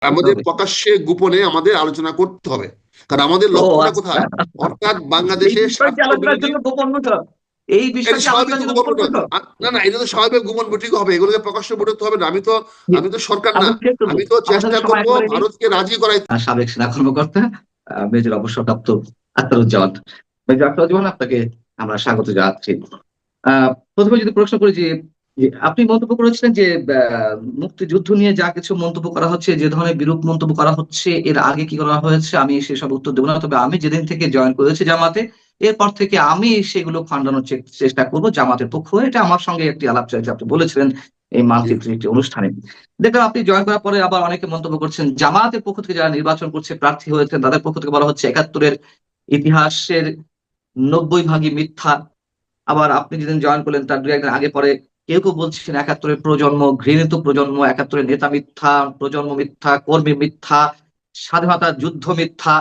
করতে আমাদের হবে। প্রকাশ্যে গোপনে আমাদের আলোচনা করতে হবে, কারণ আমাদের ও লক্ষ্যটা আচ্ছা, কোথায়? অর্থাৎ এই বাংলাদেশের বিষয়টি স্বার্থ আলোচনার বিরোধী। জন্য গোপন বৈঠক, এই এটা বিষয়টি স্বাভাবিক আলোচনার জন্য গোপন গোপন বৈঠক। বৈঠক। না না, এটা তো স্বাভাবিক গোপন বৈঠক হবে, এগুলোকে প্রকাশ্য বৈঠক হবে না। আমি তো সরকার না। আমি শেষ করবো, আমি তো আমাদের চেষ্টা সময় করব একেবারে নেই। ভারতকে রাজি করাই। সাবেক সেনা কর্মকর্তা মেজর অবসরপ্রাপ্ত আখতারুজ্জামান, মেজর আখতারুজ্জামান, আপনাকে আমরা স্বাগত জানাচ্ছি। প্রথমে যদি প্রশ্ন করি যে যে আপনি মন্তব্য করেছিলেন যে আহ, মুক্তিযুদ্ধ নিয়ে যা কিছু মন্তব্য করা হচ্ছে, যে ধরনের বিরূপ মন্তব্য করা হচ্ছে, এর আগে কি করা হয়েছে আমি সেসব উত্তর দেবো না। তবে আমি যেদিন থেকে জয়েন করেছি জামাতে, এরপর থেকে আমি সেগুলো খণ্ডানোর চেষ্টা করবো জামাতের পক্ষ হয়ে। এটা আমার সঙ্গে একটি আলাপ চলছে, আপনি বলেছিলেন এই জি। মানচিত্রের একটি অনুষ্ঠানে। দেখলাম আপনি জয়েন করার পরে আবার অনেকে মন্তব্য করছেন জামাতের পক্ষ থেকে যারা নির্বাচন করছে, প্রার্থী হয়েছেন, তাদের পক্ষ থেকে বলা হচ্ছে একাত্তরের ইতিহাসের 90 ভাগই মিথ্যা। আবার আপনি যেদিন জয়েন করলেন তার দু একদিন আগে পরে কেউ কেউ বলছেন একাত্তরের প্রজন্ম ঘৃণিত প্রজন্ম, একাত্তরের নেতা মিথ্যা, প্রজন্ম মিথ্যা, কর্মী মিথ্যা, স্বাধীনতা যুদ্ধ মিথ্যা।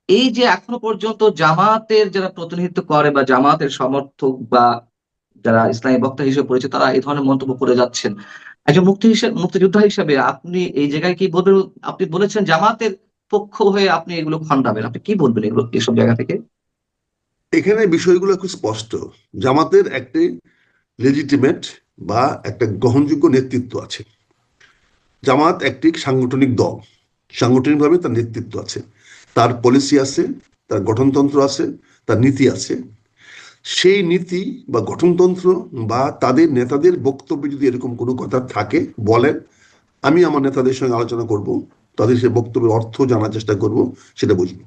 এই যে এখনো পর্যন্ত জামাতের যারা প্রতিনিধিত্ব করে বা জামাতের সমর্থক বা যারা ইসলামী বক্তা হিসেবে পরিচিত, তারা এই ধরনের মন্তব্য করে যাচ্ছেন। একজন মুক্তিযোদ্ধা হিসেবে আপনি এই জায়গায় কি বলবেন? আপনি বলেছেন জামাতের পক্ষ হয়ে আপনি এগুলো খণ্ডাবেন, আপনি কি বলবেন এগুলো এসব জায়গা থেকে? এখানে বিষয়গুলো খুব স্পষ্ট। জামাতের একটি লেজিটিমেট বা একটা গ্রহণযোগ্য নেতৃত্ব আছে। জামাত একটি সাংগঠনিক দল, সাংগঠনিকভাবে তার নেতৃত্ব আছে, তার পলিসি আছে, তার গঠনতন্ত্র আছে, তার নীতি আছে। সেই নীতি বা গঠনতন্ত্র বা তাদের নেতাদের বক্তব্যে যদি এরকম কোনো কথা থাকে বলেন, আমি আমার নেতাদের সঙ্গে আলোচনা করব, তাদের সে বক্তব্যের অর্থ জানার চেষ্টা করব, সেটা বুঝবো।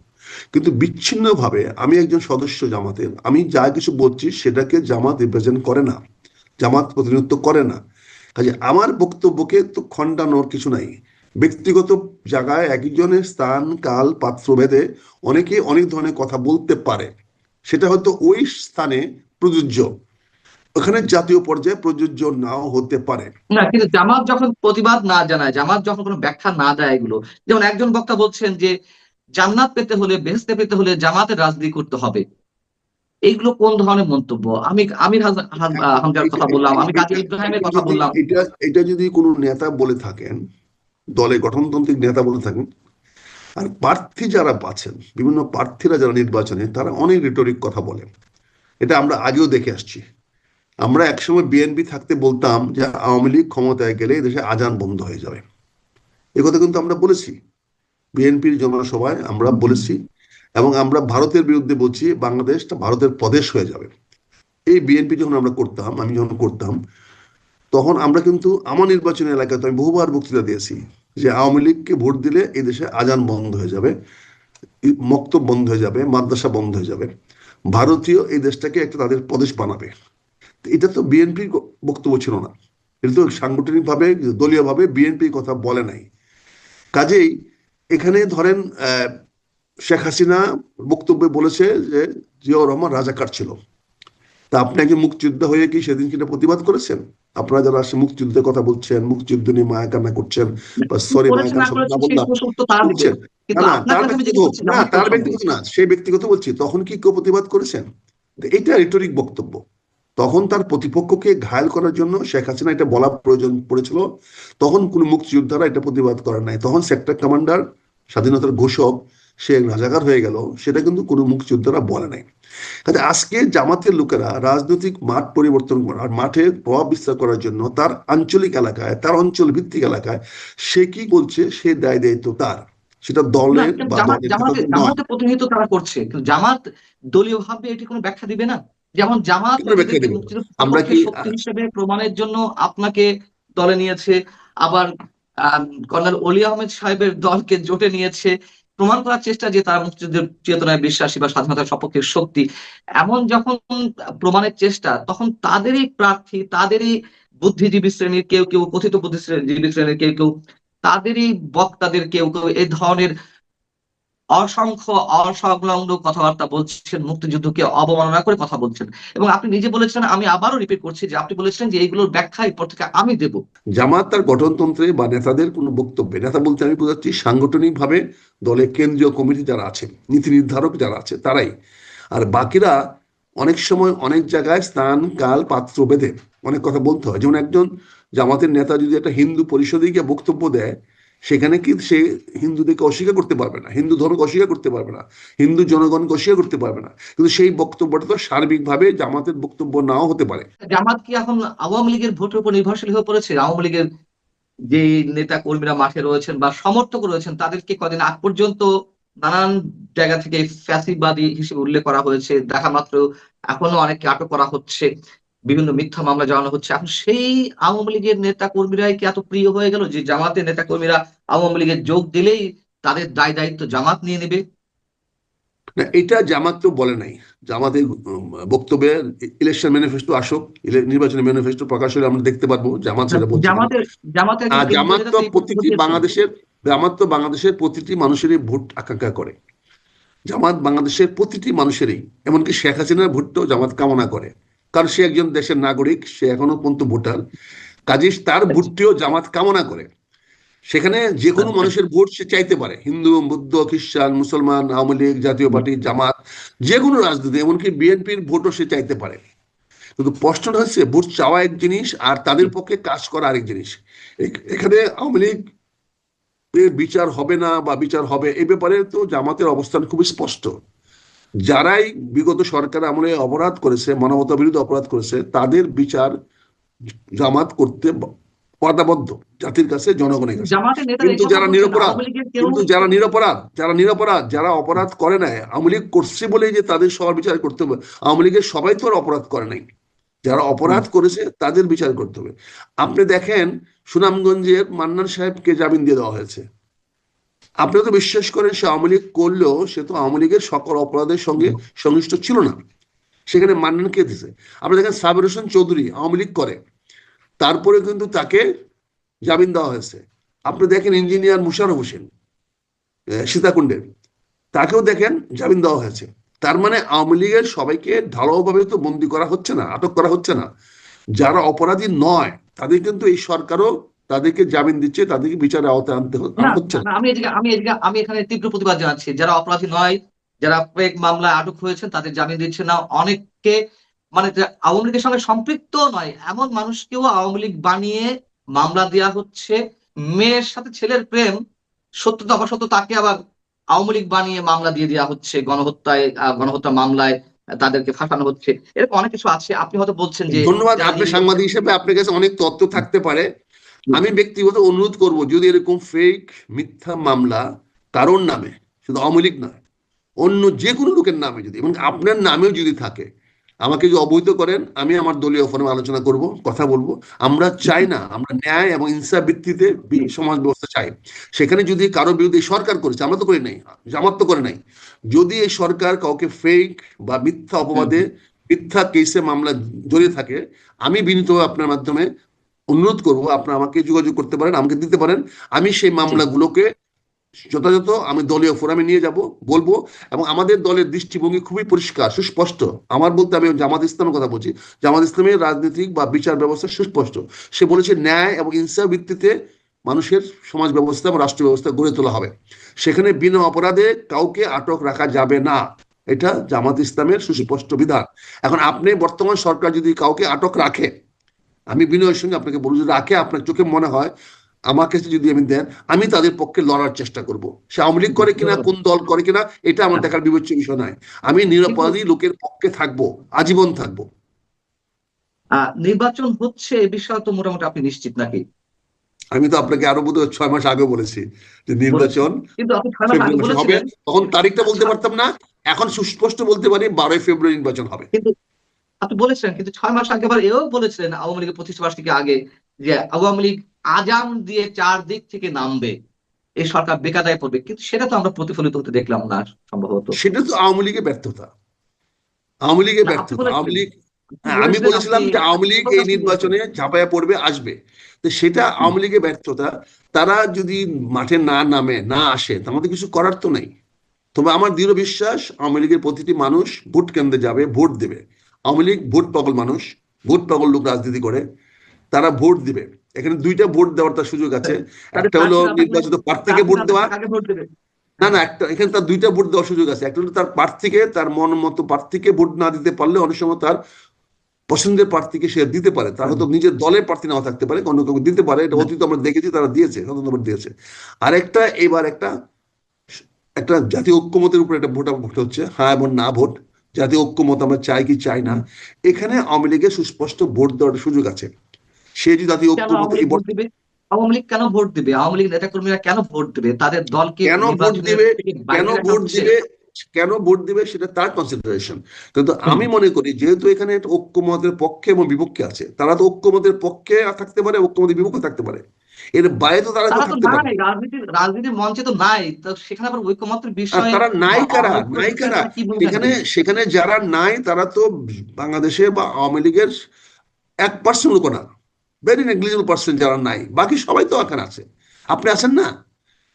কিন্তু বিচ্ছিন্নভাবে আমি একজন সদস্য জামাতের, আমি যা কিছু বলছি সেটাকে জামাত রিপ্রেজেন্ট করে না, জামাত প্রতিনিধিত্ব করে না। কাজে আমার বক্তব্যকে তো খণ্ডানোর কিছু নাই। ব্যক্তিগত জায়গায় একজনের স্থান কাল পাত্র ভেদে অনেকে অনেক ধরনের কথা বলতে পারে, সেটা হয়তো ওই স্থানে প্রযোজ্য, ওখানে জাতীয় পর্যায়ে প্রযোজ্য নাও হতে পারে। না, কিন্তু জামাত যখন প্রতিবাদ না জানায়, জামাত যখন কোনো ব্যাখ্যা না দেয় এগুলো, যেমন একজন বক্তা বলছেন যে জান্নাত পেতে হলে, বেহেশতে পেতে হলে জামাতের রাজনীতি করতে হবে। এইগুলো কোন ধরনের মন্তব্য? আমি আমির হামজার কথা বললাম, আমি কাজী এটা ইব্রাহিমের এটা কথা যদি বললাম। এটা এটা যদি কোনো নেতা বলে থাকেন, দলে গঠনতান্ত্রিক নেতা বলে থাকেন, আর প্রার্থী যারা পাচ্ছেন, বিভিন্ন প্রার্থীরা যারা নির্বাচনে, তারা অনেক রিটরিক কথা বলেন। এটা আমরা আগেও দেখে আসছি। আমরা একসময় বিএনপি থাকতে বলতাম যে আওয়ামী লীগ ক্ষমতায় গেলে দেশে আজান বন্ধ হয়ে যাবে। এ কথা কিন্তু আমরা বলেছি, বিএনপির জনসভায় আমরা বলেছি। এবং আমরা ভারতের বিরুদ্ধে বলছি বাংলাদেশটা ভারতের প্রদেশ হয়ে যাবে। এই বিএনপি যখন আমরা করতাম, আমি যখন করতাম, তখন আমরা কিন্তু আমার নির্বাচনী এলাকায় তো আমি বহুবার বক্তৃতা দিয়েছি যে আওয়ামী লীগকে ভোট দিলে এই দেশে আজান বন্ধ হয়ে যাবে, মক্তব বন্ধ হয়ে যাবে, মাদ্রাসা বন্ধ হয়ে যাবে, ভারতীয় এই দেশটাকে একটা তাদের প্রদেশ বানাবে। এটা তো বিএনপির বক্তব্য ছিল না, এটা তো সাংগঠনিকভাবে দলীয়ভাবে বিএনপি কথা বলে নাই। কাজেই এখানে ধরেন শেখ হাসিনা বক্তব্যে বলেছে যে জিয়াউর রহমান রাজাকার ছিল। তা আপনি একজন মুক্তিযোদ্ধা হয়ে কি সেদিন কিনা প্রতিবাদ করেছেন? আপনারা যারা আসে মুক্তিযুদ্ধের কথা বলছেন, মুক্তিযুদ্ধ নিয়ে মায়া কান্না করছেন, বা কি সরি মায়া করেছেন কান্না না শব্দ না করেছেন সেই বললাম, সমস্ত উত্তর তারা দিবে, বুঝছেন? না কিন্তু না, আপনার তার কাছে আমি ব্যক্তিগত জিজ্ঞেস হোক, করছি না জামাত তার প্রসঙ্গে। ব্যক্তিগত না, সেই ব্যক্তিগত বলছি, তখন কি কেউ প্রতিবাদ করেছেন? এটা রিটরিক বক্তব্য। তখন তার প্রতিপক্ষকে ঘায়ল করার জন্য শেখ হাসিনা এটা বলা প্রয়োজন পড়েছিল। তখন কোনো মুক্তিযোদ্ধারা এটা প্রতিবাদ করার নাই, তখন সেক্টর কমান্ডার, স্বাধীনতার ঘোষক, সে রাজাকার হয়ে গেল, সেটা কিন্তু কোনো মুক্তিযোদ্ধারা বলে নাই। কাজে আজকে জামাতের লোকেরা রাজনৈতিক মাঠ পরিবর্তন করার, মাঠে প্রভাব বিস্তার করার জন্য তার আঞ্চলিক এলাকায়, তার অঞ্চল ভিত্তিক এলাকায় সে কি বলছে, সে দায় দায়িত্ব তার, সেটা না, দলের কিন্তু বা জামাত দলের জামাতে নেতাদের নয়। জামাতে প্রতিনিধিত্ব তারা করছে, কিন্তু জামাত দলীয় ভাবে এটি কোনো ব্যাখ্যা দিবে না? যেমন জামাত কি করে ব্যাখ্যা নিজেদেরকে দেবে? মুক্তিযুদ্ধ আমরা সপক্ষে কি শক্তি হিসেবে প্রমাণের জন্য আপনাকে দলে নিয়েছে, আবার কর্নেল অলি আহমেদ সাহেবের দলকে জোটে নিয়েছে, প্রমাণ করার চেষ্টা যে তারা মুক্তিযুদ্ধের চেতনায় বিশ্বাসী বা স্বাধীনতার সপক্ষের শক্তি। এমন যখন প্রমাণের চেষ্টা, তখন তাদেরই প্রার্থী, তাদেরই বুদ্ধিজীবী শ্রেণীর কেউ কেউ, কথিত বুদ্ধিজীবী শ্রেণীর কেউ কেউ, তাদেরই বক্তাদের কেউ কেউ এই ধরনের অসংখ্য অসংলগ্ন কথাবার্তা বলছেন, মুক্তিযুদ্ধকে অবমাননা করে কথা বলছেন। এবং আপনি নিজে বলেছেন, আমি আবারও রিপিট করছি, যে আপনি বলেছেন যে এইগুলোর ব্যাখ্যা এরপর থেকে আমি দেব। জামাত তার গঠনতন্ত্রে বা নেতাদের কোনো বক্তব্যে, নেতা বলতে আমি বোঝাচ্ছি সাংগঠনিকভাবে দলের কেন্দ্রীয় কমিটি যারা আছে, নীতি নির্ধারক যারা আছে তারাই। আর বাকিরা অনেক সময় অনেক জায়গায় স্থান কাল পাত্র ভেদে অনেক কথা বলতে হয়। যেমন একজন জামাতের নেতা যদি একটা হিন্দু পরিষদে গিয়ে বক্তব্য দেয়, সেখানে কি সে হিন্দুদেরকে অস্বীকার করতে পারবে না, হিন্দু ধর্মকে অস্বীকার করতে পারবে না, হিন্দু জনগণকে অস্বীকার করতে পারবে না, কিন্তু সেই বক্তব্যটা তো সার্বিকভাবে জামাতের বক্তব্য নাও হতে পারে। জামাত কি এখন আওয়ামী লীগের ভোটের উপর নির্ভরশীল হয়ে পড়েছে? আওয়ামী লীগের যে নেতা কর্মীরা মাঠে রয়েছেন বা সমর্থক রয়েছেন তাদেরকে কদিন আগ পর্যন্ত নানান জায়গা থেকে ফ্যাসিবাদী হিসেবে উল্লেখ করা হয়েছে, দেখা মাত্র এখনো অনেককে আটক করা হচ্ছে, বিভিন্ন মিথ্যা মামলা জানানো হচ্ছে। এখন সেই আওয়ামী লীগের নেতা কর্মীরাই কি এত প্রিয় হয়ে গেল যে জামাতের নেতা কর্মীরা আওয়ামী লীগের যোগ দিলেই তাদের দায় দায়িত্ব জামাত নিয়ে নেবে? না, এটা জামাত তো বলে নাই। জামাতের বক্তব্যে ইলেকশন ম্যানিফেস্টো আসুক, নির্বাচনী ম্যানিফেস্টো প্রকাশ হলে আমরা দেখতে পারবো জামাত সেটা বলছে কিনা। জামাতের জামাতের একজন আর কেন্দ্রীয় নেতা তো এই বক্তব্য দিয়েছেন। জামাত তো বাংলাদেশের প্রতিটি মানুষেরই ভোট আকাঙ্ক্ষা করে। জামাত বাংলাদেশের প্রতিটি মানুষেরই, এমনকি শেখ হাসিনার ভোটটাও জামাত কামনা করে, কারণ সে একজন দেশের নাগরিক, সে এখনো পর্যন্ত ভোটার, কাজেই তার ভোটটিও জামাত কামনা করে। সেখানে যে কোনো আচ্ছা, মানুষের ভোট সে চাইতে পারে, হিন্দু, বৌদ্ধ, খ্রিস্টান, মুসলমান, আওয়ামী লীগ, জাতীয় পার্টি, জামাত, যে কোনো রাজনীতি, এমনকি বিএনপির ভোটও সে চাইতে পারে। কিন্তু প্রশ্নটা হচ্ছে ভোট চাওয়া এক জিনিস আর তাদের পক্ষে কাজ করা আরেক জিনিস। এখানে আওয়ামী লীগ এর বিচার হবে না বা বিচার হবে, এই ব্যাপারে তো জামাতের অবস্থান খুবই স্পষ্ট। যারাই বিগত সরকার আমলে অপরাধ করেছে, মানবতা বিরোধী অপরাধ করেছে, তাদের বিচার জামাত করতে ওয়াদাবদ্ধ, জাতির কাছে, জনগণের কাছে। জামাতের নেতারা এই কিন্তু কথা যারা বলছেন, নিরপরাধ, আওয়ামী লীগের কেউ যারা অপরাধ করে নাই, আওয়ামী লীগ করছে বলেই যে তাদের সবার বিচার করতে হবে, আওয়ামী লীগের সবাই তো আর অপরাধ করে নাই। যারা অপরাধ করেছে তাদের বিচার করতে হবে। আপনি দেখেন সুনামগঞ্জের মান্নান সাহেবকে জামিন দিয়ে দেওয়া হয়েছে। আপনি তো বিশ্বাস করেন সে আওয়ামী লীগ করলেও সে তো আওয়ামী লীগের সকল অপরাধের সঙ্গে সংশ্লিষ্ট ছিল না, সেখানে মান্নানকে দিছে। আপনি দেখেন সাবির হোসেন চৌধুরী আওয়ামী লীগ করে, তারপরে কিন্তু তাকে জামিন দেওয়া হয়েছে। আপনি দেখেন ইঞ্জিনিয়ার মুশাররফ হোসেন সীতাকুণ্ডের, তাকেও দেখেন জামিন দেওয়া হয়েছে। তার মানে আওয়ামী লীগের সবাইকে ঢালাওভাবে তো বন্দি করা হচ্ছে না, আটক করা হচ্ছে না। যারা অপরাধী নয় তাদের কিন্তু এই সরকারও তাদেরকে জামিন দিচ্ছে, তাদেরকে বিচারের আওতায় না আনা হচ্ছে না, না। আমি এখানে তীব্র প্রতিবাদ জানাচ্ছি। যারা অপরাধী নয়, যারা ফেক মামলায় আটক হয়েছেন তাদের জামিন দিচ্ছে না। অনেককে, মানে যে আওয়ামী লীগের সঙ্গে সম্পৃক্ত নয় এমন মানুষকেও আওয়ামী লীগ বানিয়ে মামলা দেওয়া হচ্ছে। মেয়ের সাথে ছেলের প্রেম, সত্যতা অসত্য, তাকে আবার আওয়ামী লীগ বানিয়ে মামলা দিয়ে দেওয়া হচ্ছে। গণহত্যা মামলায় তাদেরকে ফাঁসানো হচ্ছে। এরকম অনেক কিছু আছে। আপনি হয়তো বলছেন যে ধন্যবাদ। যারা আপনি নিরীহ। সাংবাদিক হিসেবে আপনার কাছে অনেক তথ্য থাকতে পারে। আমি ব্যক্তিগত অনুরোধ করব, যদি এরকম ফেক মিথ্যা মামলা কারোর নামে, শুধু আওয়ামী লীগ নয়, অন্য যে কোনো লোকের নামে যদি, এবং আপনার নামেও যদি থাকে, আমাকে যদি অবহিত করেন, আমি আমার দলীয় ফোরামে আলোচনা করব, কথা বলবো। আমরা চাই না, আমরা ন্যায় এবং ইনসাফ ভিত্তিতে সমাজ ব্যবস্থা চাই। সেখানে যদি কারো বিরুদ্ধে সরকার করেছে, আমরা তো করি নাই, জামাত তো করে নাই, যদি এই সরকার কাউকে ফেক বা মিথ্যা অপবাদে, মিথ্যা কেসে মামলা জড়িয়ে থাকে, আমি বিনীতভাবে আপনার মাধ্যমে অনুরোধ করব, আপনারা আমাকে যোগাযোগ করতে পারেন, আমাকে দিতে পারেন। আমি সেই মামলাগুলোকে যথাযথ আমি দলীয় ফোরামে নিয়ে যাব, বলবো। এবং আমাদের দলের দৃষ্টিভঙ্গি খুবই পরিষ্কার, সুস্পষ্ট। আমার বলতে আমি জামাত ইসলামের কথা বলছি। জামাত ইসলামের রাজনৈতিক বা বিচার ব্যবস্থা সুস্পষ্ট। সে বলেছে ন্যায় এবং ইনসাফ ভিত্তিতে মানুষের সমাজ ব্যবস্থা এবং রাষ্ট্র ব্যবস্থা গড়ে তোলা হবে। সেখানে বিনা অপরাধে কাউকে আটক রাখা যাবে না, এটা জামাত ইসলামের সুস্পষ্ট বিধান। এখন আপনি বর্তমান সরকার যদি কাউকে আটক রাখে, আমি বিনয়ের সঙ্গে আপনাকে বলবো, যদি রাখে, আপনার চোখে মনে হয়, আমার কাছে যদি আমি দেন, আমি তাদের পক্ষে লড়ার চেষ্টা করব। সে আওয়ামী লীগ করে কিনা, কোন দল করে কিনা, এটা আমার দেখার বিবেচ্য বিষয় নয়। আমি কিন্তু নিরপরাধী লোকের পক্ষে থাকবো, আজীবন থাকবো। নির্বাচন হচ্ছে এ বিষয়ে তো মোটামুটি আপনি নিশ্চিত নাকি? আমি তো আপনাকে আরো বোধহয় 6 মাস আগে বলেছি যে বলেছেন, নির্বাচন কিন্তু আপনি 6 মাস আগে ফেব্রুয়ারি মাসে হবে। বলেছিলেন। তখন তারিখটা বলতে ছা- পারতাম না, এখন সুস্পষ্ট বলতে পারি 12 ফেব্রুয়ারি নির্বাচন হবে। কিন্তু আপনি বলেছিলেন, কিন্তু 6 মাস আগে আবার এও বলেছিলেন আওয়ামী লীগের প্রতিষ্ঠা বার্ষিকী আগে যে আওয়ামী লীগ আজান দিয়ে চারদিক থেকে নামবে, এই সরকার বেকায়দায় পড়বে। কিন্তু সেটা তো আমরা প্রতিফলিত হতে দেখলাম না সম্ভবত। সেটা তো আওয়ামী লীগের ব্যর্থতা, আওয়ামী লীগের না, আপনি ব্যর্থতা। আওয়ামী বলেছিলেন, লীগ, আপনি হ্যাঁ, আমি বলেছিলেন, আপনি বলেছিলাম যে আওয়ামী লীগ এই প্রকাশ্যে বলেছেন। নির্বাচনে ঝাঁপাইয়া পড়বে, আসবে। তো সেটা আওয়ামী লীগের ব্যর্থতা। তারা যদি মাঠে না নামে, না আসে, তো আমাদের কিছু করার তো নেই। তবে আমার দৃঢ় বিশ্বাস, আওয়ামী লীগের প্রতিটি মানুষ ভোট কেন্দ্রে যাবে, ভোট দেবে। আওয়ামী লীগ ভোট পাগল মানুষ, ভোট পাগল লোক রাজনীতি করে, তারা ভোট দিবে। এখানে দুইটা ভোট দেওয়ার তার সুযোগ আছে। তাদের একটা হলো প্রার্থী না থাকলে, নির্বাচিত প্রার্থীকে প্রার্থী ভোট না দেওয়া। থাকলে কাকে ভোট দেবে? না হ্যাঁ, না, একটা এখানে তার দুইটা ভোট দেওয়ার সুযোগ আছে। একটা হলো তার প্রার্থীকে, তার মন মতো প্রার্থীকে ভোট না দিতে পারলে অনেক সময় তার পছন্দের প্রার্থীকে সে দিতে পারে, তার হয়তো নিজের দলের প্রার্থী নাও থাকতে পারে, অন্য কাউকে দিতে পারে, এটা অতীত আমরা দেখেছি, তারা দিয়েছে, স্বতন্ত্র দিয়েছে। আরেকটা এবার একটা একটা জাতীয় ঐক্যমতের উপর একটা ভোট হচ্ছে, হ্যাঁ এবং না ভোট, জাতীয় ঐক্যমত আমরা চাই কি চাই না। এখানে আওয়ামী লীগের সুস্পষ্ট ভোট দেওয়ার সুযোগ আছে। সে যদি জাতীয় কেন ঐক্যমত আওয়ামী লীগ ভোট দিবে? আওয়ামী লীগ কেন ভোট দিবে? আওয়ামী লীগ নেতাকর্মীরা কেন ভোট দিবে? তাদের দলকে কেন ভোট নির্বাচনের দিবে, থেকে কেন বাইরে রাখা ভোট হচ্ছে। দিবে, কেন ভোট দিবে সেটা তার কনসিডারেশন। কিন্তু আমি মনে করি যেহেতু এখানে একটা ঐক্যমতের পক্ষে এবং বিপক্ষে আছে, তারা তো ঐক্যমতের পক্ষে থাকতে পারে, ঐক্যমতের বিপক্ষে থাকতে পারে, এর বাইরে তো তারা কেউ তারা তো থাকতে পারে নাই, না। রাজনীতির মঞ্চে তো নাই, তো সেখানে আবার ঐকমত্যের আর বিষয়ে তারা বা নাই কারা, অনৈক্য নাই বিষয়ে কারা, তারা কি ভূমিকা সেখানে নেবে? সেখানে যারা নাই তারা তো বাংলাদেশে বা আওয়ামী লীগের 1% লোক না, ভেরি নেগলিজেবল পার্সেন্ট যারা নাই, বাকি সবাই তো এখানে আছে। আপনি আছেন না,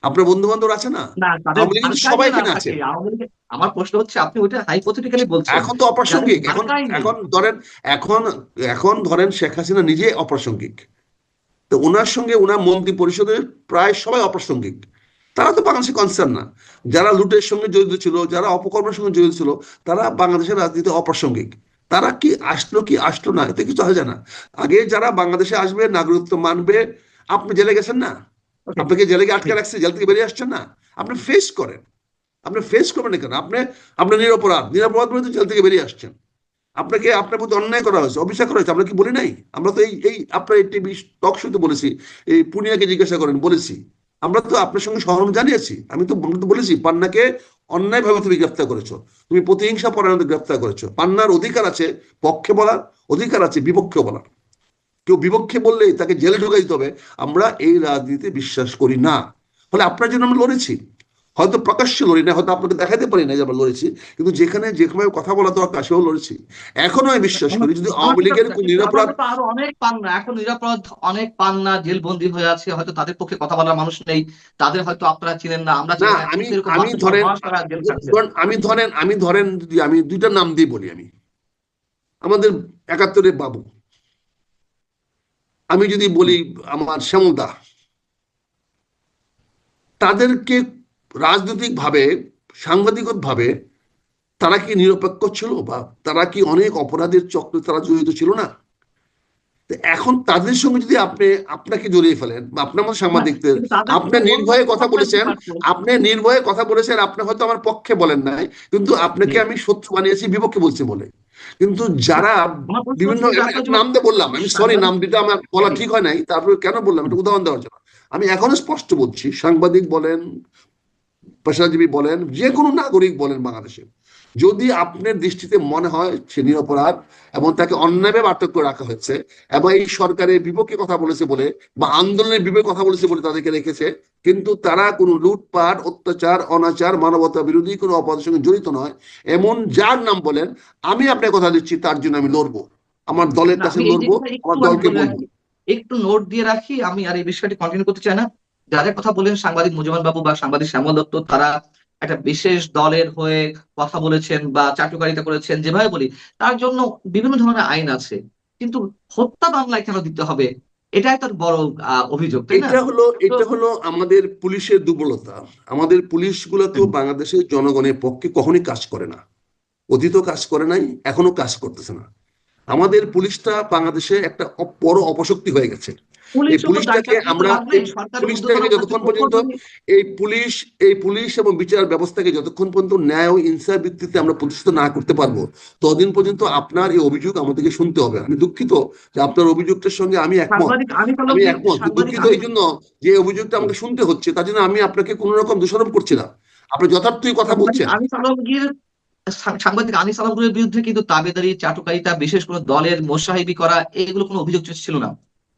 আপনার বন্ধু বান্ধব আছে না, না, তাদের আওয়ামী লীগের মার্কাই সবাই না এখানে আছে। থাকে আওয়ামী লীগের। আমার প্রশ্ন হচ্ছে, আপনি ওইটা হাইপোথেটিক্যালি বলছেন, এখন তো যাদের অপ্রাসঙ্গিক, এখন মার্কাই নেই। এখন ধরেন, এখন এখন ধরেন শেখ হাসিনা নিজে অপ্রাসঙ্গিক, তো ওনার সঙ্গে ওনার মন্ত্রী পরিষদের প্রায় সবাই অপ্রাসঙ্গিক, তারা তো বাংলাদেশে কনসার্ন না। যারা লুটের সঙ্গে জড়িত ছিল, যারা অপকর্মের সঙ্গে জড়িত ছিল, তারা বাংলাদেশের রাজনীতিতে অপ্রাসঙ্গিক। তারা কি আসলো না, এতে কিছু হয় না। আগে যারা বাংলাদেশে আসবে, নাগরিকত্ব মানবে, আপনি জেলে গেছেন না, ওকে, আপনাকে জেলে আটকে রাখছে, জেল থেকে বেরিয়ে আসছেন না, আপনি ফেস করেন, আপনি ফেস করবেন না কেন? আপনার নিরপরাধ, নিরপরাধ বলে তো জেল থেকে বেরিয়ে আসছেন। আপনার প্রতি অন্যায় করা হয়েছে, অবিচার করা হয়েছে, আমরা কি বলি নাই? আমরা তো এই এই আপনার এই টিভি টক শোতে বলেছি, এই পুনিয়াকে জিজ্ঞাসা করেন, বলেছি, আমরা তো আপনার সঙ্গে সহমত জানিয়েছি। আমরা তো বলেছি পান্নাকে অন্যায়ভাবে তুমি গ্রেপ্তার করেছো, তুমি প্রতিহিংসা পরায়ণতা গ্রেপ্তার করেছো। পান্নার অধিকার আছে পক্ষে বলার, অধিকার আছে বিপক্ষে বলার। কেউ বিপক্ষে বললেই তাকে জেলে ঢুকাই দিতে হবে, আমরা এই রাজনীতিতে বিশ্বাস করি না। ফলে আপনার জন্য আমরা লড়েছি, হয়তো প্রকাশ্যে লড়ি না, হয়তো আপনাকে দেখাতে পারি না যে আমরা লড়েছি, কিন্তু যেখানে কথা বলা দরকার সেও লড়েছি। এখনো আমি বিশ্বাস করি যদি আমার আওয়ামী ঠিক লীগের আছে, কোন কিন্তু নিরপরাধ, আমাদের তো আরো অনেক পান্না, এখন নিরাপরাধ অনেক পান্না জেলবন্দি হয়ে আছে, হয়তো তাদের পক্ষে কথা বলার মানুষ নেই, তাদের হয়তো আপনারা চিনেন না, আমরা না চিনি না, আমি কিন্তু এরকম আমি মাসের পর ধরেন মাস তারা জেল খাটছেন। ধরেন- আমি ধরেন যদি আমি দুইটা নাম দিয়ে বলি, আমি আমাদের 71-এর বাবু, আমি যদি বলি আমার শ্যামলদা, তাদেরকে রাজনৈতিক ভাবে, সাংবাদিকত ভাবে তারা কি নিরপেক্ষ ছিল, বা তারা কি অনেক অপরাধের চক্রে তারা জড়িত ছিল না? তো এখন তাদের সঙ্গে যদি আপনাকে জড়িয়ে ফেলেন, বা আপনার মতো হ্যাঁ, সাংবাদিকদের, কিন্তু তাদের আপনি থেকে অন্য নির্ভয়ে একটা কথা কথা কি বলেছেন, পাচ্ছে। আপনি হয়তো আমার পক্ষে বলেন নাই, কিন্তু জি, আপনাকে আমি শত্রু বানিয়েছি বিপক্ষে বলছি বলে। কিন্তু না, যারা আমার প্রশ্ন বিভিন্ন, হচ্ছে যে আমি আপনার একটা যখন নাম দিয়ে বললাম, আমি সরি, সাংবাদিক। নাম দিতে আমার বলা জি, ঠিক হয় নাই, তারপরে কেন বললাম, হুম, একটা উদাহরণ দেওয়ার জন্য। আমি এখনো স্পষ্ট বলছি, সাংবাদিক বলেন, পেশাজীবী বলেন, যে কোনো নাগরিক বলেন বাংলাদেশে, যদি আপনার দৃষ্টিতে মনে হয় সে নিরপরাধ এবং তাকে অন্যায়ভাবে আটক করে রাখা হয়েছে, এবং এই সরকারের বিপক্ষে কথা বলেছে বলে বা আন্দোলনের বিপক্ষে কথা বলেছে বলে তাদেরকে রেখেছে, কিন্তু তারা কোনো লুটপাট, অত্যাচার, অনাচার, মানবতা বিরোধী কোনো অপরাধের সঙ্গে জড়িত নয়, এমন যার নাম বলেন, আমি আপনাকে কথা দিচ্ছি তার জন্য আমি লড়বো, আমার দলের না, কাছে আমি এই লড়বো, জিনিসটা আমার একটু আমি দলকে বলে বলবো। রাখি, একটু নোট দিয়ে রাখি, আমি আর এই বিষয়টি কন্টিনিউ করতে চাই না। যাদের কথা বলেন সাংবাদিক মুজিবুর বাবু বা সাংবাদিক শ্যামল দত্ত, তারা একটা বিশেষ দলের হয়ে কথা বলেছেন বা চাটুকারিতা করেছেন, যেভাবে বলি, তার জন্য বিভিন্ন ধরনের আইন আছে, কিন্তু হত্যা মামলায় কেন দিতে হবে? এটাই তার বড় অভিযোগ, তাই না? তো এটা হলো আমাদের পুলিশের দুর্বলতা। আমাদের পুলিশগুলো তো বাংলাদেশের জনগণের পক্ষে কখনোই কাজ করে না, অতীতও কাজ করে নাই, এখনো কাজ করতেছে না। আমাদের পুলিশটা বাংলাদেশে একটা বড় অপশক্তি হয়ে গেছে। এই পুলিশও তো দায় পুলিশটাকে চাপিয়ে তো আমরা লাভ এই নেই, সরকারের পুলিশটাকে ঊর্ধ্বতন যতক্ষণ পর্যন্ত কর্তৃপক্ষ। এই পুলিশ এই পুলিশ এবং বিচার ব্যবস্থাকে যতক্ষণ পর্যন্ত ন্যায় ও ইনসাফ ভিত্তিতে আমরা প্রতিষ্ঠিত না করতে পারবো, ততদিন পর্যন্ত আপনার এই অভিযোগ আমাদেরকে শুনতে হবে। আমি দুঃখিত যে আপনার অভিযোগটার সঙ্গে আমি একমত, সাংবাদিক আনিস আমি আলমগীর, একমত সাংবাদিক দুঃখিত এই আনিস। জন্য যে অভিযোগটা আমাকে শুনতে হচ্ছে, তার জন্য আমি আপনাকে কোনো রকম দোষারোপ করছি না, আপনি যথার্থই কথা সাংবাদিক বলছেন। আনিস আলমগীর সাংবাদিক আনিস আলমগীরের বিরুদ্ধে কিন্তু দাবেদারি, চাটুকারিতা, বিশেষ কোনো দলের মোসাহিবি করা, এগুলো কোনো অভিযোগ ছিল না।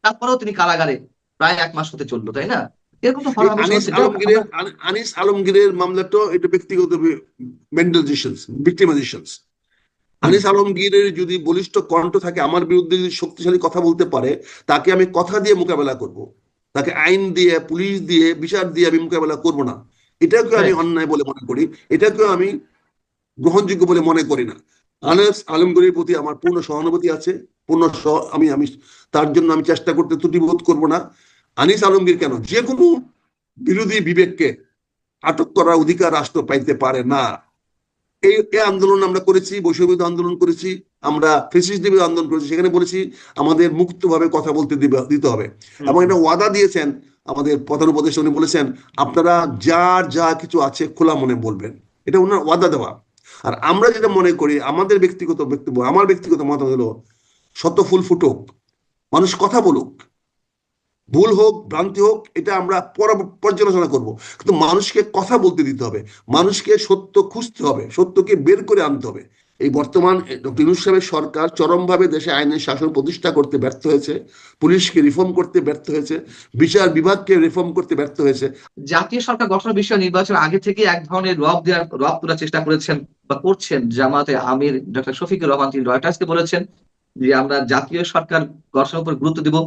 তারপরেও তিনি কারাগারে প্রায় 1 মাস হতে চললো, তাই না? এরকম তো এই হওয়ার বিষয় হচ্ছে, যাই হোক, আমরা। আনিস আলমগীরের মামলাটা এটা ব্যক্তিগত মেন্টালাইজেশনস, ভিক্টিমাইজেশনস। হুম, আনিস আলমগীরের যদি বলিষ্ঠ কণ্ঠ থাকে, আমার বিরুদ্ধে যদি শক্তিশালী কথা বলতে পারে, তাকে আমি কথা দিয়ে মোকাবেলা করব, তাকে আইন দিয়ে, পুলিশ দিয়ে, বিচার দিয়ে আমি মোকাবেলা করব না। এটাকেও আমি correct। অন্যায় বলে মনে করি, এটাকেও আমি গ্রহণযোগ্য বলে মনে করি না। আনিস আলমগীরের প্রতি আমার পূর্ণ সহানুভূতি আছে, আমি আমি তার জন্য আমি চেষ্টা করতে ত্রুটিবোধ করব না। আনিস আলমগীর কেন, যে কোনো বিরোধী বিবেককে আটক করার অধিকার রাষ্ট্র পাইতে পারে না। এই আন্দোলন আমরা করেছি, বৈষম্য বিরোধী আন্দোলন করেছি, আমরা ফেসিস্ট বিরোধী আন্দোলন করেছি, সেখানে বলেছি আমাদের মুক্তভাবে কথা বলতে দিতে হবে। এবং একটা ওয়াদা দিয়েছেন আমাদের প্রধান উপদেষ্টা, উনি বলেছেন আপনারা যার যা কিছু আছে খোলা মনে বলবেন, এটা ওনার ওয়াদা দেওয়া। আর আমরা যেটা মনে করি, আমাদের ব্যক্তিগত বক্তব্য, আমার ব্যক্তিগত মতামত হলো শত ফুল ফুটুক, মানুষ কথা বলুক, ভুল হোক ভ্রান্তি হোক এটা আমরা পর্যালোচনা করব, কিন্তু মানুষকে কথা বলতে দিতে হবে, মানুষকে সত্য খুঁজতে হবে, সত্যকে বের করে আনতে হবে। এই বর্তমান ডক্টর ইউনূস সাহেবের সরকার চরমভাবে দেশে আইনের শাসন প্রতিষ্ঠা করতে ব্যর্থ হয়েছে, পুলিশকে রিফর্ম করতে ব্যর্থ হয়েছে, বিচার বিভাগকে রিফর্ম করতে ব্যর্থ হয়েছে। জাতীয় সরকার গঠনের বিষয়ে নির্বাচন আগে থেকে এক ধরনের রব তোলার চেষ্টা করেছেন বা করছেন জামাতে আমির ডক্টর শফিকুর রহমান। তিনি রয়টার্সকে বলেছেন যে আমরা জাতীয় সরকার গঠনের উপর গুরুত্ব দিব,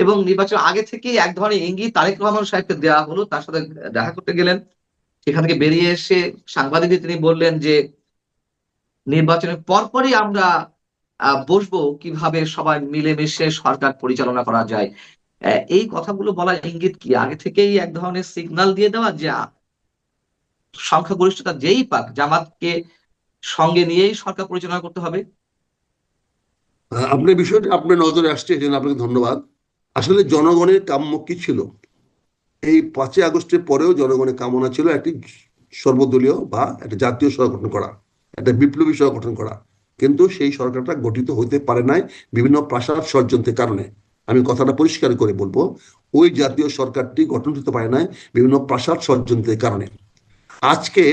এবং নির্বাচন আগে থেকে এক ধরনের ইঙ্গিত তারেক রহমান সাহেবকে দেওয়া হলো। তার সাথে দেখা করতে গেলেন, সেখান থেকে বেরিয়ে এসে সাংবাদিকদের তিনি বললেন যে নির্বাচনের পরপরই আমরা বসবো কিভাবে সবাই মিলেমিশে সরকার পরিচালনা করা যায়। এই কথাগুলো বলার ইঙ্গিত কি আগে থেকেই এক ধরনের সিগন্যাল দিয়ে দেওয়া যে সংখ্যাগরিষ্ঠতা যেই পাক জামাতকে সঙ্গে নিয়েই সরকার পরিচালনা করতে হবে? আপনার বিষয়টা আপনার নজরে আসছে, এই জন্য আপনাকে ধন্যবাদ। আসলে জনগণের কাম্য কি ছিল, এই 5ই আগস্টের পরেও জনগণের কামনা ছিল একটি সর্বদলীয় বা একটা জাতীয় সরকার গঠন করা, একটা বিপ্লবী সরকার গঠন করা। কিন্তু সেই সরকারটা গঠিত হইতে পারে নাই বিভিন্ন প্রাসাদ ষড়যন্ত্রের কারণে। আমি কথাটা পরিষ্কার করে বলবো, ওই জাতীয় সরকারটি গঠন হতে পারে নাই বিভিন্ন প্রাসাদ ষড়যন্ত্রের কারণে। আজকে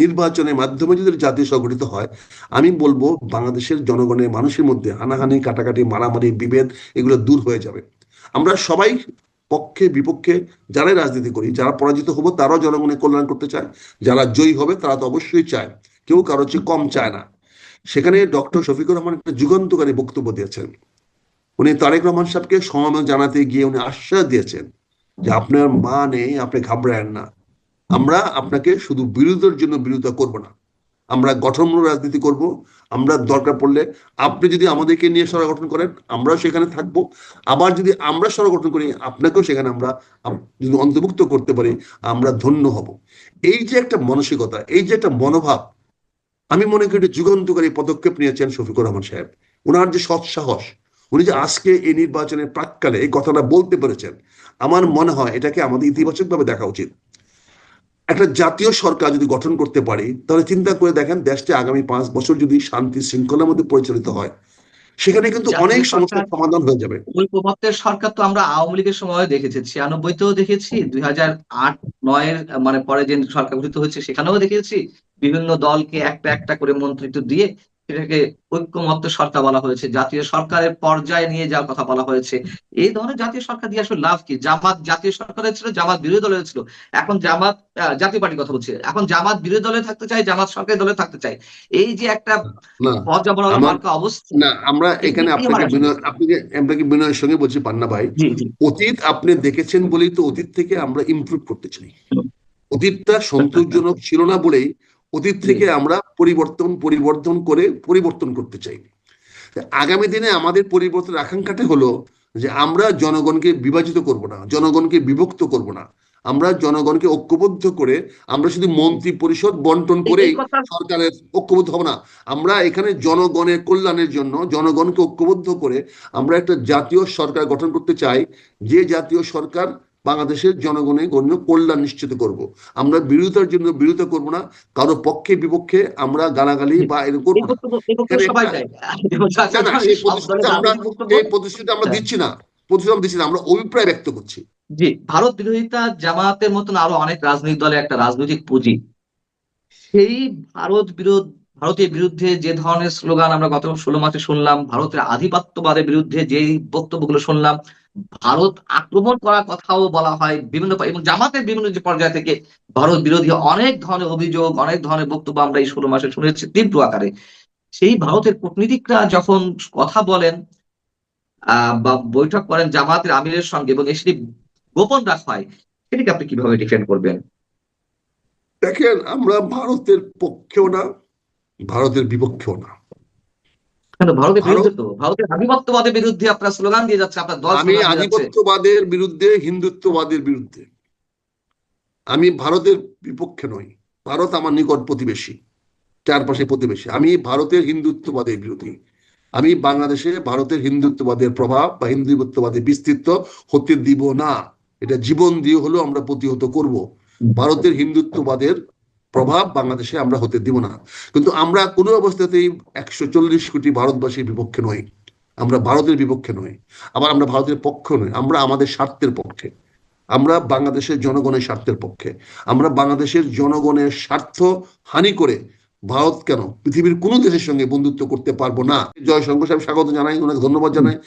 নির্বাচনের মাধ্যমে যদি জাতীয় সরকার গঠিত হয়, আমি বলবো বাংলাদেশের জনগণের মানুষের মধ্যে হানাহানি, কাটাকাটি, মারামারি, বিভেদ এগুলো দূর হয়ে যাবে। আমরা সবাই পক্ষে বিপক্ষে যারাই রাজনীতি করি, যারা পরাজিত হবো তারাও জনগণের কল্যাণ করতে চায়, যারা জয়ী হবে তারা তো অবশ্যই চায়, কেউ কারো চেয়ে কম চায় না। সেখানে ডক্টর শফিকুর রহমান একটা যুগান্তকারী বক্তব্য দিয়েছেন। উনি তারেক রহমান সাহেবকে সমবেদনা জানাতে গিয়ে উনি আশ্বাস দিয়েছেন যে আপনার মা নেই, আপনি ঘাবড়ায়েন না, আমরা আপনাকে শুধু বিরোধের জন্য বিরোধিতা করব না, আমরা গঠনমূলক রাজনীতি করব। আমরা দরকার পড়লে আপনি যদি আমাদেরকে নিয়ে সরকার গঠন করেন আমরাও সেখানে থাকব, আবার যদি আমরা সরকার গঠন করি আপনাকেও সেখানে আমরা যদি অন্তর্ভুক্ত করতে পারি আমরা ধন্য হব। এই যে একটা মানসিকতা, এই যে একটা মনোভাব, আমি মনে করি এটা যুগান্তকারী পদক্ষেপ নিয়েছেন শফিকুর রহমান সাহেব। ওনার যে সৎসাহস, উনি যে আজকে এই নির্বাচনের প্রাক্কালে এই কথাটা বলতে পেরেছেন, আমার মনে হয় এটাকে আমাদের ইতিবাচকভাবে দেখা উচিত। একটা জাতীয় সরকার যদি গঠন করতে পারি তাহলে চিন্তা করে দেখেন দেশটি আগামী 5 বছর যদি শান্তি শৃঙ্খলার মধ্যে পরিচালিত হয়, সেখানে কিন্তু অনেক জাতীয় সরকার, সমস্যার সমাধান হয়ে যাবে। ঐক্যমত্যের সরকার তো আমরা আওয়ামী লীগের সময় দেখেছি, 96-তেও দেখেছি, 2008-9-এর মানে পরে যে সরকার গঠিত হয়েছে সেখানেও দেখেছি বিভিন্ন দলকে একটা একটা করে মন্ত্রিত্ব দিয়ে সেটাকে ঐক্যমত্য সরকার বলা হয়েছে, জাতীয় সরকারের পর্যায়ে নিয়ে যাওয়ার কথা বলা হয়েছে। এই ধরনের জাতীয় সরকার দিয়ে আসলে লাভ কি? জামাত জাতীয় সরকারে ছিল, জামাত বিরোধী দলে ছিল, এখন জামাত জাতীয় পার্টির কথা বলছে, এখন জামাত বিরোধী দলে থাকতে চায়, জামাত সরকারি দলে থাকতে চায়। এই যে একটা না, পর্যাবরণ আমার মার্কা অবস্থা, না, আমরা এগুলি এখানে কি হয় আসলে? আপনাকে বিনয়ের সঙ্গে বলছি পান্না ভাই, জি জি। অতীত আপনি দেখেছেন বলেই তো অতীত থেকে আমরা ইমপ্রুভ করতে চাই। অতীতটা সন্তোষজনক ছিল না বলেই অতীত জি। থেকে আমরা পরিবর্তন করে পরিবর্তন করতে চাই। আগামী দিনে আমাদের পরিবর্তনের আকাঙ্ক্ষাটা হলো যে আমরা জনগণকে বিভাজিত করব না, জনগণকে বিভক্ত করব না, আমরা জনগণকে ঐক্যবদ্ধ করে, আমরা শুধু মন্ত্রী পরিষদ বন্টন এই করেই কথা। সরকারের ঐক্যবদ্ধ হব না। আমরা এখানে জনগণের কল্যাণের জন্য জনগণকে ঐক্যবদ্ধ করে আমরা একটা জাতীয় সরকার গঠন করতে চাই, যে জাতীয় সরকার বাংলাদেশের জনগণের কল্যাণ নিশ্চিত করব। আমরা বিরোধিতার জন্য বিরোধিতা করব না, কারো পক্ষে বিপক্ষে আমরা গালাগালি বা এরকম করবো না। এই বক্তব্য এখানে সবাই একটা, দেয়। না না, সেই সব দলের প্রতিশ্রুতিটা আমরা, রাজনৈতিক বক্তব্য। এই প্রতিশ্রুতিটা আমরা হ্যাঁ। দিচ্ছি না, প্রতিশ্রুতি আমরা দিচ্ছি না, আমরা অভিপ্রায় ব্যক্ত করছি। জি, ভারত বিরোধিতা জামায়াতের মতন আরো অনেক রাজনৈতিক দলের একটা রাজনৈতিক পুঁজি। সেই ভারত বিরোধ, ভারতের বিরুদ্ধে যে ধরনের স্লোগান আমরা গত 16 মাসে শুনলাম, ভারতের আধিপত্যবাদের বিরুদ্ধে যে বক্তব্যগুলো শুনলাম, ভারত আক্রমণ করার কথাও বলা হয় বিভিন্ন, এবং জামাতের বিভিন্ন যে পর্যায় থেকে ভারত বিরোধী অনেক ধরনের অভিযোগ, অনেক ধরনের বক্তব্য আমরা এই 16 মাসে শুনেছি তীব্র আকারে। সেই ভারতের কূটনীতিকরা যখন কথা বলেন বা বৈঠক করেন জামাতের আমিরের সঙ্গে এবং সেটি গোপন রাখা হয়, সেটিকে আপনি কিভাবে ডিফেন্ড করবেন? দেখেন, আমরা ভারতের পক্ষেও না, ভারতের বিপক্ষেও না। কেন ভারতের ভারত, বিরুদ্ধে তো, ভারতের আধিপত্যবাদের বিরুদ্ধে আপনার স্লোগান দিয়ে যাচ্ছে, আপনার দল আমি স্লোগান দিয়ে যাচ্ছে। আধিপত্যবাদের বিরুদ্ধে, হিন্দুত্ববাদের বিরুদ্ধে, আমি ভারতের বিপক্ষে নই। ভারত আমার নিকট প্রতিবেশী, চারপাশে প্রতিবেশী। আমি ভারতের হিন্দুত্ববাদের বিরোধী, আমি বাংলাদেশে ভারতের হিন্দুত্ববাদের প্রভাব বা হিন্দুত্ববাদের বিস্তৃত হতে দিব না। এটা জীবন দিয়ে হলেও আমরা প্রতিহত করব। ভারতের হিন্দুত্ববাদের প্রভাব বাংলাদেশে আমরা হতে দিব না। কিন্তু আমরা কোনো অবস্থাতেই 140 কোটি ভারতবাসীর বিপক্ষে নই। আমরা ভারতের বিপক্ষে নই, আবার আমরা ভারতের পক্ষ নই। আমরা আমাদের স্বার্থের পক্ষে, আমরা বাংলাদেশের জনগণের স্বার্থের পক্ষে। আমরা বাংলাদেশের জনগণের স্বার্থ হানি করে ভারত কেন পৃথিবীর কোন দেশের সঙ্গে বন্ধুত্ব করতে পারবো না। জয়শঙ্কর সাহেব স্বাগত জানাই, ওনাকে ধন্যবাদ জানাই।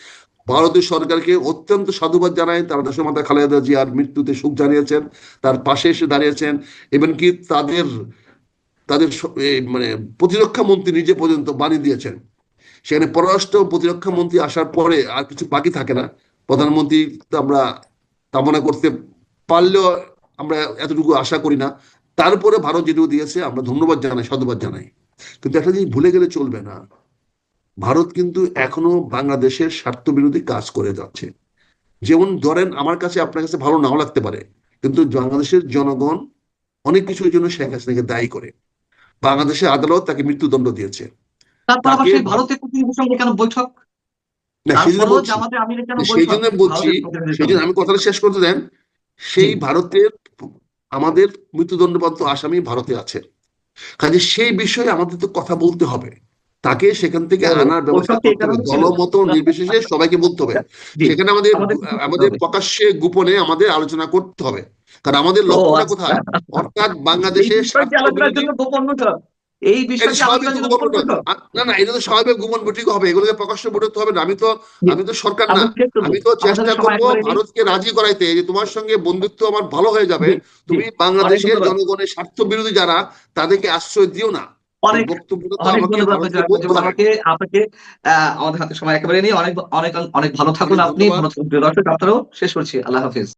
ভারতের সরকারকে অত্যন্ত সাধুবাদ জানাই, তারা দেশমাতা খালেদা জিয়ার মৃত্যুতে শোক জানিয়েছেন, তার পাশে এসে দাঁড়িয়েছেন। এমনকি তাদের তাদের মানে প্রতিরক্ষা মন্ত্রী নিজে পর্যন্ত বাণী দিয়েছেন। সেখানে পররাষ্ট্র প্রতিরক্ষা মন্ত্রী আসার পরে আর কিছু বাকি থাকে না। প্রধানমন্ত্রী তো আমরা কামনা করতে পারলেও আমরা এতটুকু আশা করি না। তারপরে ভারত যেটুকু দিয়েছে আমরা ধন্যবাদ জানাই, সাধুবাদ জানাই। কিন্তু একটা জিনিস ভুলে গেলে চলবে না, ভারত কিন্তু এখনো বাংলাদেশের স্বার্থ বিরোধী কাজ করে যাচ্ছে। যেমন ধরেন, আমার কাছে আপনার কাছে ভালো নাও লাগতে পারে, কিন্তু বাংলাদেশের জনগণ অনেক কিছুর জন্য শেখ হাসিনাকে দায়ী করে। বাংলাদেশের আদালত তাকে মৃত্যুদণ্ড দিয়েছে। তারপর আবার তাকে সেই ভারতের প্রতিনিধির সঙ্গে কেন বৈঠক? না, সেই জন্য তারপরেও বলছি, জামাতে আমিরের কেন সেই বৈঠক জন্য বলছি, ভারতের প্রতিনিধির সেই জন্য সঙ্গে? আমি কথাটা শেষ করতে দেন। জি। সেই ভারতের আমাদের মৃত্যুদণ্ডপ্রাপ্ত আসামি ভারতে আছে, কাজে সেই বিষয়ে আমাদের তো কথা বলতে হবে। তাকে সেখান থেকে ও, আনার ব্যবস্থা বৈঠক কি এই করতে হবে, কারণে ছিল? দলমত নির্বিশেষে সবাইকে বলতে হবে। জি, সেখানে আমাদের আমাদের কি করতে আমাদের হবে? প্রকাশ্যে গোপনে আমাদের আলোচনা করতে হবে, কারণ আমাদের ও লক্ষ্যটা আচ্ছা, কোথায়। অর্থাৎ এই বাংলাদেশের বিষয়টি স্বার্থ আলোচনার বিরোধী। জন্য গোপন বৈঠক? এই এটা বিষয়টি স্বাভাবিক আলোচনার জন্য গোপন গোপন বৈঠক। বৈঠক? না না, এটা তো স্বাভাবিক গোপন বৈঠক হবে, এগুলোকে প্রকাশ্য বৈঠক হবে না। আমি তো জি, আমি তো সরকার না। আমরা শেষ করবো, আমি তো আমাদের চেষ্টা সময় করব একেবারে নেই। ভারতকে রাজি করাইতে যে তোমার সঙ্গে বন্ধুত্ব আমার ভালো হয়ে যাবে। জি, জি, তুমি অনেক বাংলাদেশের ধন্যবাদ, জনগণের স্বার্থ বিরোধী যারা, তাদেরকে আশ্রয় দিও না। এই অনেক বক্তব্যটা তো অনেক আমাকে ধন্যবাদ ভারতকে আপনাকে, বলতে যেমন হবে। আমাকে আপনাকে আমাদের হাতে সময় একেবারে নেই। অনেক অনেক অনেক ভালো থাকুন অনেক আপনি, ধন্যবাদ। ভালো থাকুন প্রিয় দর্শক। আপনারাও। শেষ করছি, আল্লাহ হাফিজ।